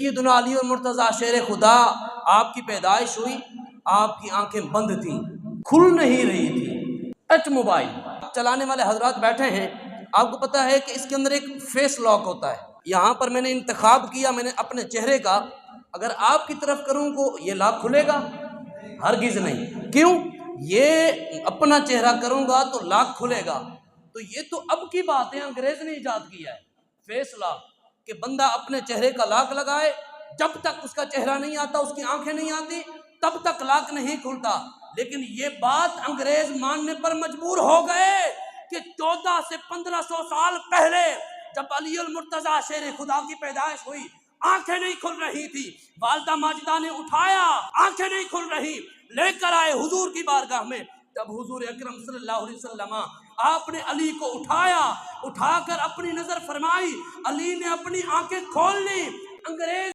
سیدنا علی المرتضیٰ شیر خدا، آپ کی پیدائش ہوئی، آپ کی آنکھیں بند تھیں، کھل نہیں رہی تھی۔ ٹچ موبائل چلانے والے حضرات بیٹھے ہیں، آپ کو پتہ ہے کہ اس کے اندر ایک فیس لاک ہوتا ہے۔ یہاں پر میں نے انتخاب کیا، میں نے اپنے چہرے کا، اگر آپ کی طرف کروں کو یہ لاک کھلے گا؟ ہرگز نہیں۔ کیوں؟ یہ اپنا چہرہ کروں گا تو لاک کھلے گا۔ تو یہ تو اب کی بات ہے، انگریز نے ایجاد کیا ہے فیس لاک، کہ بندہ اپنے چہرے کا لاک لگائے، جب تک اس کا چہرہ نہیں آتا، اس کی آنکھیں نہیں آتی، تب تک لاک نہیں کھلتا۔ لیکن یہ بات انگریز ماننے پر مجبور ہو گئے کہ 14 سے 1500 سال پہلے جب علی المرتضیٰ شیر خدا کی پیدائش ہوئی، آنکھیں نہیں کھل رہی تھی، والدہ ماجدہ نے اٹھایا، آنکھیں نہیں کھل رہی، لے کر آئے حضور کی بارگاہ میں۔ جب حضور اکرم صلی اللہ علیہ وسلم آپ نے علی کو اٹھایا، اٹھا کر اپنی نظر فرمائی، علی نے اپنی آنکھیں کھول لی۔ انگریز